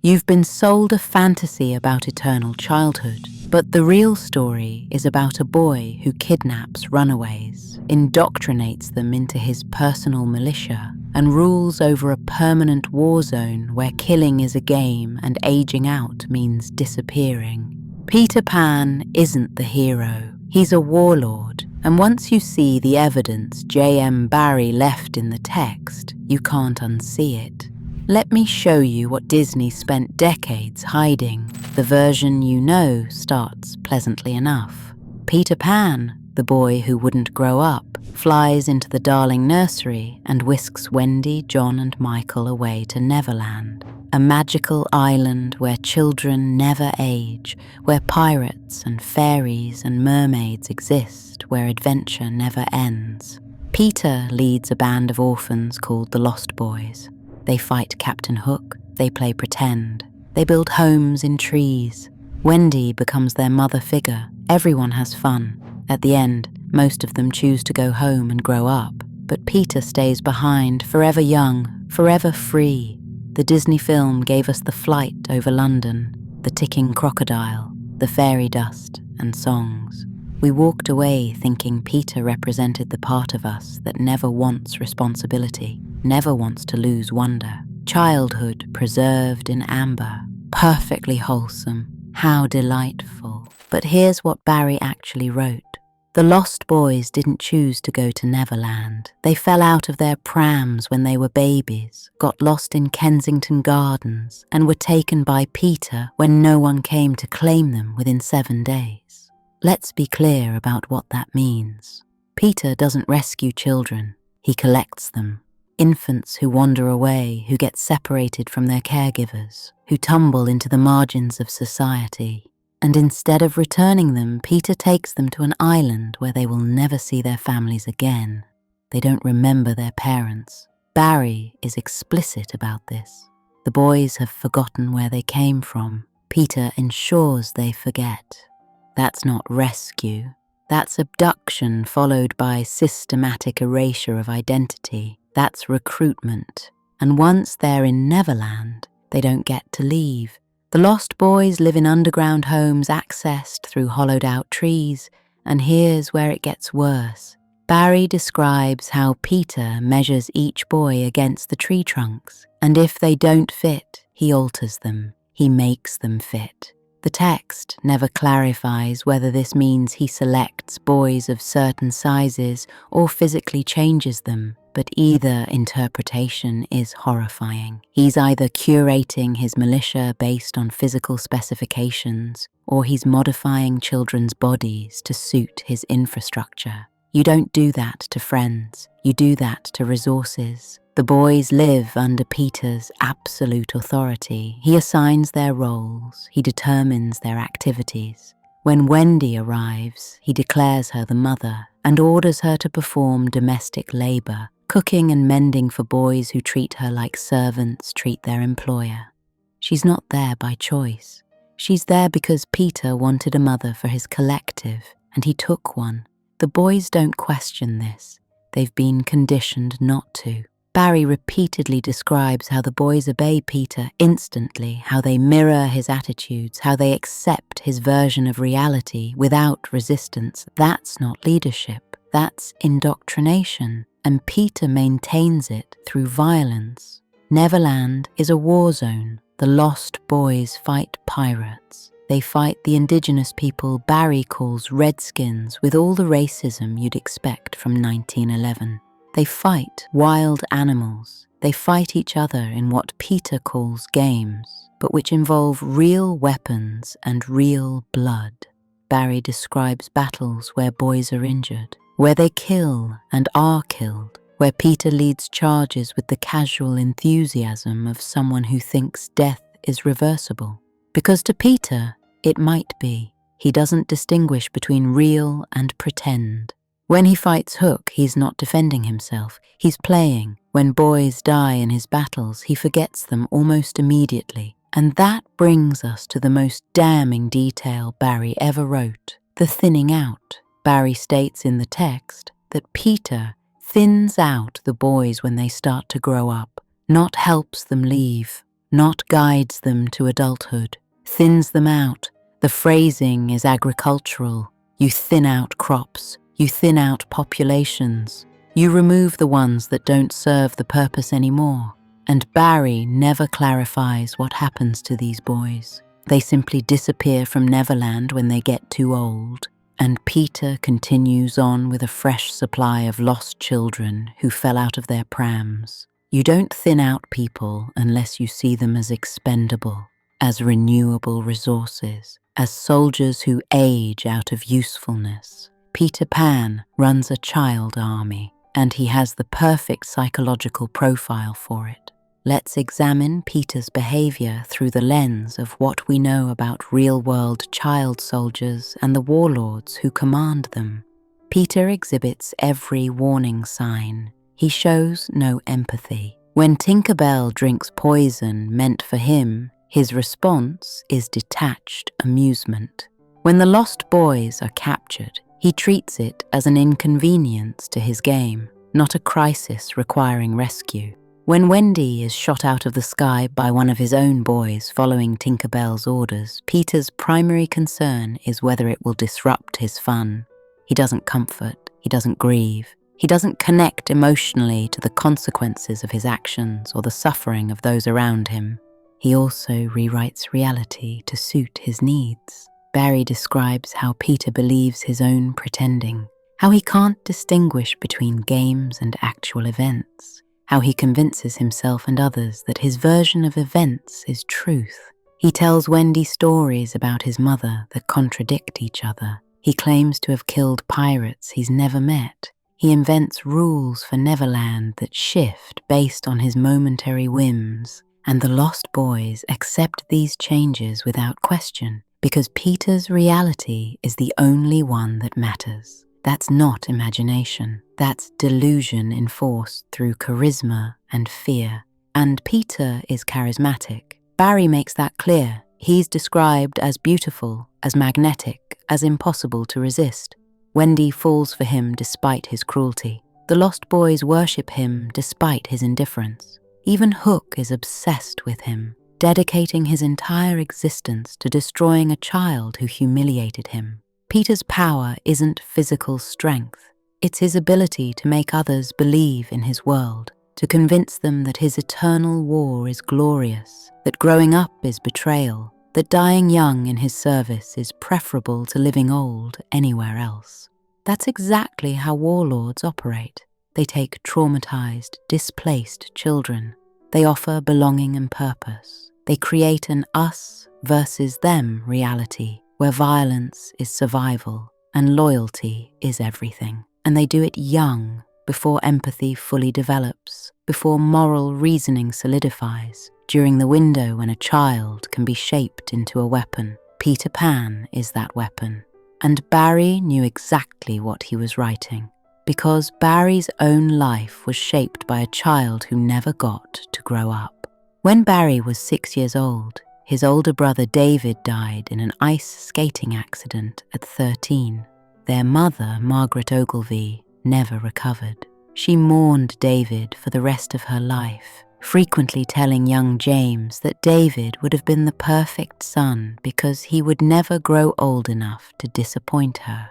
You've been sold a fantasy about eternal childhood, but the real story is about a boy who kidnaps runaways, indoctrinates them into his personal militia, and rules over a permanent war zone where killing is a game and aging out means disappearing. Peter Pan isn't the hero. He's a warlord, and once you see the evidence JM Barrie left in the text, you can't unsee it. Let me show you what Disney spent decades hiding. The version you know starts pleasantly enough. Peter Pan, the boy who wouldn't grow up, flies into the darling nursery and whisks Wendy, John and Michael away to Neverland, a magical island where children never age, where pirates and fairies and mermaids exist, where adventure never ends. Peter leads a band of orphans called the Lost Boys. They fight Captain Hook, they play pretend, they build homes in trees. Wendy becomes their mother figure. Everyone has fun. At the end, most of them choose to go home and grow up, but Peter stays behind, forever young, forever free. The Disney film gave us the flight over London, the ticking crocodile, the fairy dust and songs. We walked away thinking Peter represented the part of us that never wants responsibility, never wants to lose wonder. Childhood preserved in amber, perfectly wholesome. How delightful. But here's what Barrie actually wrote. The Lost Boys didn't choose to go to Neverland. They fell out of their prams when they were babies, got lost in Kensington Gardens, and were taken by Peter when no one came to claim them within 7 days. Let's be clear about what that means. Peter doesn't rescue children. He collects them. Infants who wander away, who get separated from their caregivers, who tumble into the margins of society. And instead of returning them, Peter takes them to an island where they will never see their families again. They don't remember their parents. Barrie is explicit about this. The boys have forgotten where they came from. Peter ensures they forget. That's not rescue. That's abduction followed by systematic erasure of identity. That's recruitment. And once they're in Neverland, they don't get to leave. The Lost Boys live in underground homes accessed through hollowed-out trees, and here's where it gets worse. Barrie describes how Peter measures each boy against the tree trunks, and if they don't fit, he alters them. He makes them fit. The text never clarifies whether this means he selects boys of certain sizes or physically changes them, but either interpretation is horrifying. He's either curating his militia based on physical specifications, or he's modifying children's bodies to suit his infrastructure. You don't do that to friends. You do that to resources. The boys live under Peter's absolute authority. He assigns their roles. He determines their activities. When Wendy arrives, he declares her the mother and orders her to perform domestic labor, cooking and mending for boys who treat her like servants treat their employer. She's not there by choice. She's there because Peter wanted a mother for his collective, and he took one. The boys don't question this. They've been conditioned not to. Barrie repeatedly describes how the boys obey Peter instantly, how they mirror his attitudes, how they accept his version of reality without resistance. That's not leadership. That's indoctrination. And Peter maintains it through violence. Neverland is a war zone. The Lost Boys fight pirates. They fight the indigenous people Barrie calls redskins with all the racism you'd expect from 1911. They fight wild animals. They fight each other in what Peter calls games, but which involve real weapons and real blood. Barrie describes battles where boys are injured, where they kill and are killed, where Peter leads charges with the casual enthusiasm of someone who thinks death is reversible. Because to Peter, it might be. He doesn't distinguish between real and pretend. When he fights Hook, he's not defending himself. He's playing. When boys die in his battles, he forgets them almost immediately. And that brings us to the most damning detail Barrie ever wrote, the thinning out. Barrie states in the text that Peter thins out the boys when they start to grow up, not helps them leave. not guides them to adulthood, thins them out. The phrasing is agricultural. You thin out crops, you thin out populations. You remove the ones that don't serve the purpose anymore. And Barrie never clarifies what happens to these boys. They simply disappear from Neverland when they get too old. And Peter continues on with a fresh supply of lost children who fell out of their prams. You don't thin out people unless you see them as expendable, as renewable resources, as soldiers who age out of usefulness. Peter Pan runs a child army, and he has the perfect psychological profile for it. Let's examine Peter's behavior through the lens of what we know about real-world child soldiers and the warlords who command them. Peter exhibits every warning sign. He shows no empathy. When Tinker Bell drinks poison meant for him, his response is detached amusement. When the lost boys are captured, he treats it as an inconvenience to his game, not a crisis requiring rescue. When Wendy is shot out of the sky by one of his own boys following Tinker Bell's orders, Peter's primary concern is whether it will disrupt his fun. He doesn't comfort, he doesn't grieve, he doesn't connect emotionally to the consequences of his actions or the suffering of those around him. He also rewrites reality to suit his needs. Barrie describes how Peter believes his own pretending, how he can't distinguish between games and actual events, how he convinces himself and others that his version of events is truth. He tells Wendy stories about his mother that contradict each other. He claims to have killed pirates he's never met. He invents rules for Neverland that shift based on his momentary whims, and the lost boys accept these changes without question because Peter's reality is the only one that matters. That's not imagination. That's delusion enforced through charisma and fear. And Peter is charismatic. Barrie makes that clear. He's described as beautiful, as magnetic, as impossible to resist. Wendy falls for him despite his cruelty. The lost boys worship him despite his indifference. Even Hook is obsessed with him, dedicating his entire existence to destroying a child who humiliated him. Peter's power isn't physical strength. It's his ability to make others believe in his world, to convince them that his eternal war is glorious, that growing up is betrayal, that dying young in his service is preferable to living old anywhere else. That's exactly how warlords operate. They take traumatized, displaced children. They offer belonging and purpose. They create an us versus them reality, where violence is survival and loyalty is everything. And they do it young, before empathy fully develops, before moral reasoning solidifies, during the window when a child can be shaped into a weapon. Peter Pan is that weapon. And Barrie knew exactly what he was writing, because Barrie's own life was shaped by a child who never got to grow up. When Barrie was 6 years old, his older brother David died in an ice skating accident at 13. Their mother, Margaret Ogilvy, never recovered. She mourned David for the rest of her life, frequently telling young James that David would have been the perfect son because he would never grow old enough to disappoint her.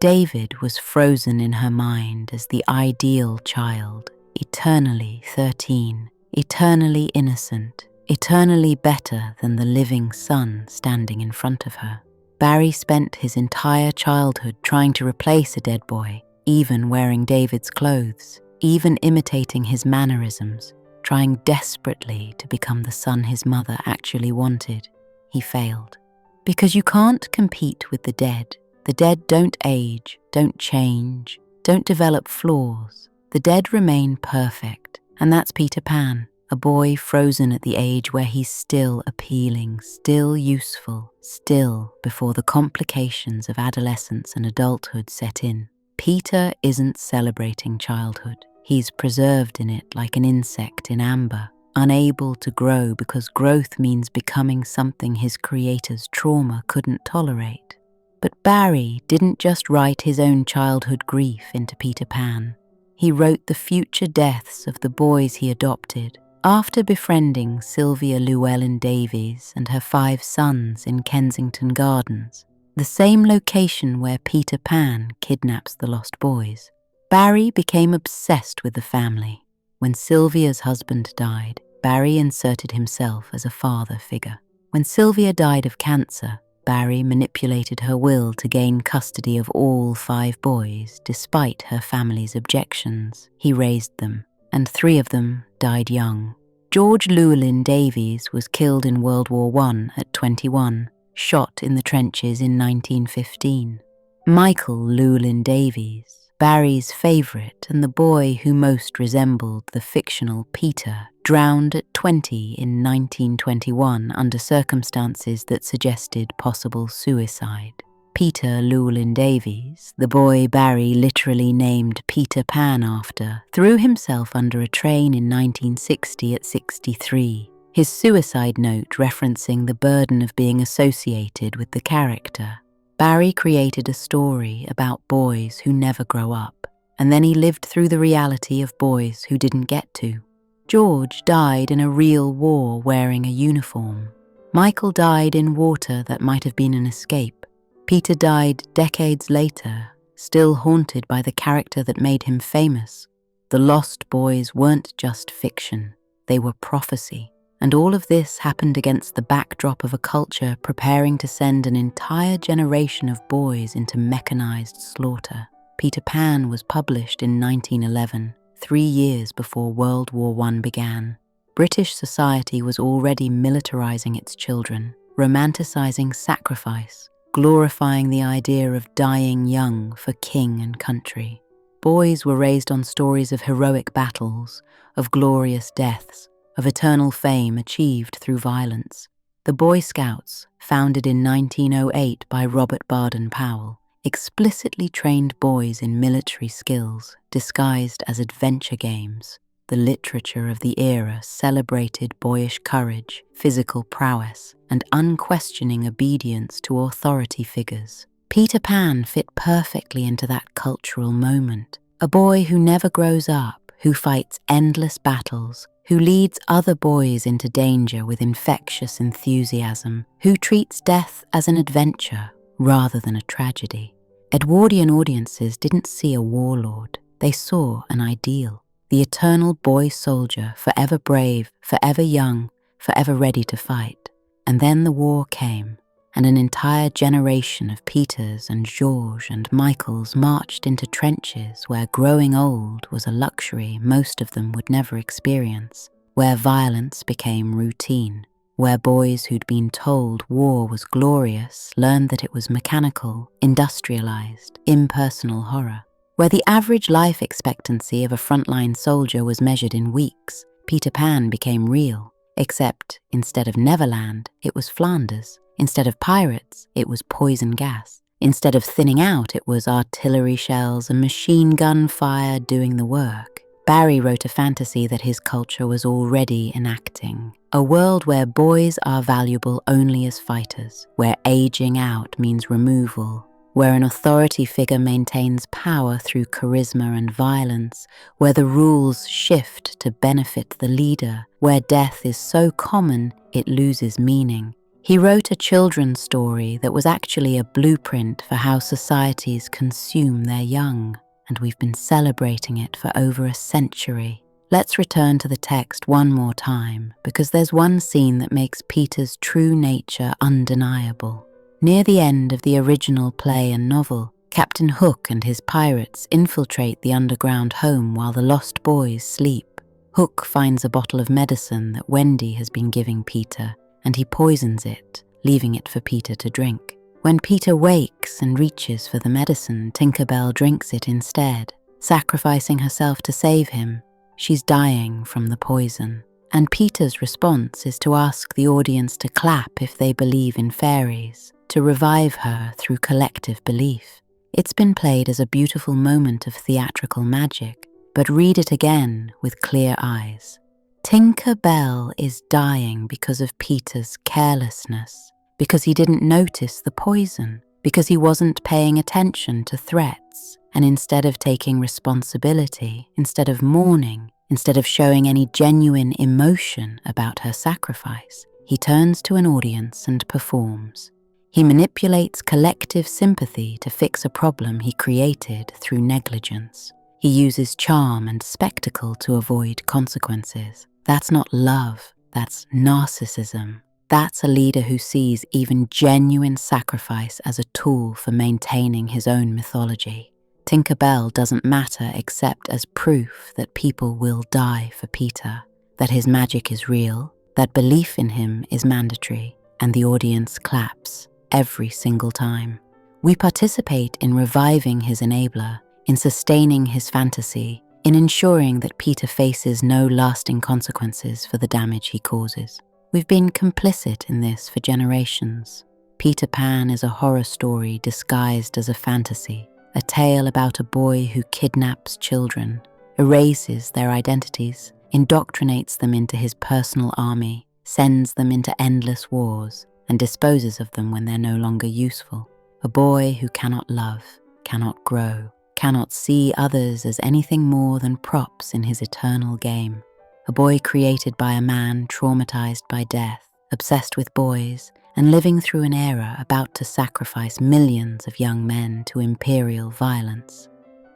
David was frozen in her mind as the ideal child, eternally 13, eternally innocent, eternally better than the living son standing in front of her. Barrie spent his entire childhood trying to replace a dead boy, even wearing David's clothes, even imitating his mannerisms, trying desperately to become the son his mother actually wanted. He failed. Because you can't compete with the dead. The dead don't age, don't change, don't develop flaws. The dead remain perfect, and that's Peter Pan, a boy frozen at the age where he's still appealing, still useful, still before the complications of adolescence and adulthood set in. Peter isn't celebrating childhood. He's preserved in it like an insect in amber, unable to grow because growth means becoming something his creator's trauma couldn't tolerate. But Barrie didn't just write his own childhood grief into Peter Pan. He wrote the future deaths of the boys he adopted, After befriending Sylvia Llewellyn Davies and her 5 sons in Kensington Gardens, the same location where Peter Pan kidnaps the lost boys, Barrie became obsessed with the family. When Sylvia's husband died, Barrie inserted himself as a father figure. When Sylvia died of cancer, Barrie manipulated her will to gain custody of all 5 boys despite her family's objections. He raised them, and 3 of them died young. George Llewellyn Davies was killed in World War I at 21, shot in the trenches in 1915. Michael Llewellyn Davies, Barrie's favourite and the boy who most resembled the fictional Peter, drowned at 20 in 1921 under circumstances that suggested possible suicide. Peter Llewellyn Davies, the boy Barrie literally named Peter Pan after, threw himself under a train in 1960 at 63, his suicide note referencing the burden of being associated with the character. Barrie created a story about boys who never grow up, and then he lived through the reality of boys who didn't get to. George died in a real war wearing a uniform. Michael died in water that might have been an escape. Peter died decades later, still haunted by the character that made him famous. The Lost Boys weren't just fiction, they were prophecy. And all of this happened against the backdrop of a culture preparing to send an entire generation of boys into mechanized slaughter. Peter Pan was published in 1911, 3 years before World War I began. British society was already militarizing its children, romanticizing sacrifice, glorifying the idea of dying young for king and country. Boys were raised on stories of heroic battles, of glorious deaths, of eternal fame achieved through violence. The Boy Scouts, founded in 1908 by Robert Baden-Powell, explicitly trained boys in military skills disguised as adventure games. The literature of the era celebrated boyish courage, physical prowess, and unquestioning obedience to authority figures. Peter Pan fit perfectly into that cultural moment. A boy who never grows up, who fights endless battles, who leads other boys into danger with infectious enthusiasm, who treats death as an adventure rather than a tragedy. Edwardian audiences didn't see a warlord, they saw an ideal. The eternal boy soldier, forever brave, forever young, forever ready to fight. And then the war came, and an entire generation of Peters and Georges and Michaels marched into trenches where growing old was a luxury most of them would never experience, where violence became routine, where boys who'd been told war was glorious learned that it was mechanical, industrialized, impersonal horror. Where the average life expectancy of a frontline soldier was measured in weeks, Peter Pan became real. Except, instead of Neverland, it was Flanders. Instead of pirates, it was poison gas. Instead of thinning out, it was artillery shells and machine gun fire doing the work. Barrie wrote a fantasy that his culture was already enacting. A world where boys are valuable only as fighters, where aging out means removal, where an authority figure maintains power through charisma and violence, where the rules shift to benefit the leader, where death is so common it loses meaning. He wrote a children's story that was actually a blueprint for how societies consume their young, and we've been celebrating it for over a century. Let's return to the text one more time, because there's one scene that makes Peter's true nature undeniable. Near the end of the original play and novel, Captain Hook and his pirates infiltrate the underground home while the lost boys sleep. Hook finds a bottle of medicine that Wendy has been giving Peter, and he poisons it, leaving it for Peter to drink. When Peter wakes and reaches for the medicine, Tinker Bell drinks it instead, sacrificing herself to save him. She's dying from the poison. And Peter's response is to ask the audience to clap if they believe in fairies, to revive her through collective belief. It's been played as a beautiful moment of theatrical magic, but read it again with clear eyes. Tinker Bell is dying because of Peter's carelessness, because he didn't notice the poison, because he wasn't paying attention to threats, and instead of taking responsibility, instead of mourning, Instead of showing any genuine emotion about her sacrifice, he turns to an audience and performs. He manipulates collective sympathy to fix a problem he created through negligence. He uses charm and spectacle to avoid consequences. That's not love, that's narcissism. That's a leader who sees even genuine sacrifice as a tool for maintaining his own mythology. Tinker Bell doesn't matter except as proof that people will die for Peter, that his magic is real, that belief in him is mandatory, and the audience claps every single time. We participate in reviving his enabler, in sustaining his fantasy, in ensuring that Peter faces no lasting consequences for the damage he causes. We've been complicit in this for generations. Peter Pan is a horror story disguised as a fantasy, a tale about a boy who kidnaps children, erases their identities, indoctrinates them into his personal army, sends them into endless wars, and disposes of them when they're no longer useful. A boy who cannot love, cannot grow, cannot see others as anything more than props in his eternal game. A boy created by a man traumatized by death, obsessed with boys, and living through an era about to sacrifice millions of young men to imperial violence.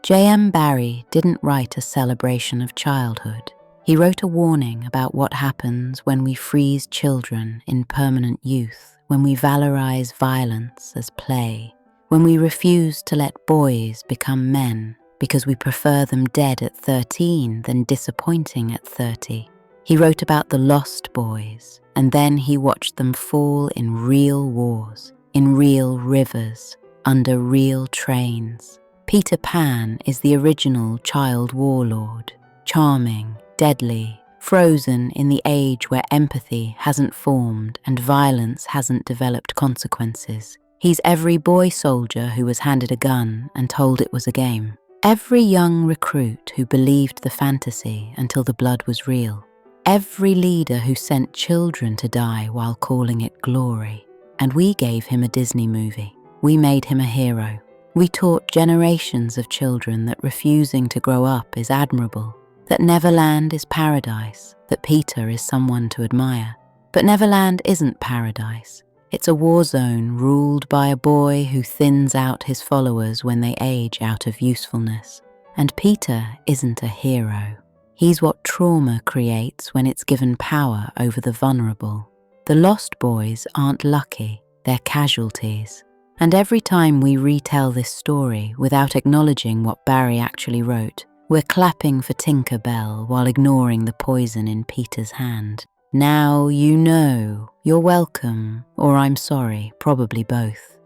JM Barrie didn't write a celebration of childhood. He wrote a warning about what happens when we freeze children in permanent youth, when we valorize violence as play, when we refuse to let boys become men because we prefer them dead at 13 than disappointing at 30. He wrote about the lost boys, and then he watched them fall in real wars, in real rivers, under real trains. Peter Pan is the original child warlord, charming, deadly, frozen in the age where empathy hasn't formed and violence hasn't developed consequences. He's every boy soldier who was handed a gun and told it was a game. Every young recruit who believed the fantasy until the blood was real. Every leader who sent children to die while calling it glory. And we gave him a Disney movie. We made him a hero. We taught generations of children that refusing to grow up is admirable, that Neverland is paradise, that Peter is someone to admire. But Neverland isn't paradise. It's a war zone ruled by a boy who thins out his followers when they age out of usefulness. And Peter isn't a hero. He's what trauma creates when it's given power over the vulnerable. The lost boys aren't lucky, they're casualties. And every time we retell this story without acknowledging what Barrie actually wrote, we're clapping for Tinker Bell while ignoring the poison in Peter's hand. Now you know. You're welcome, or I'm sorry, probably both.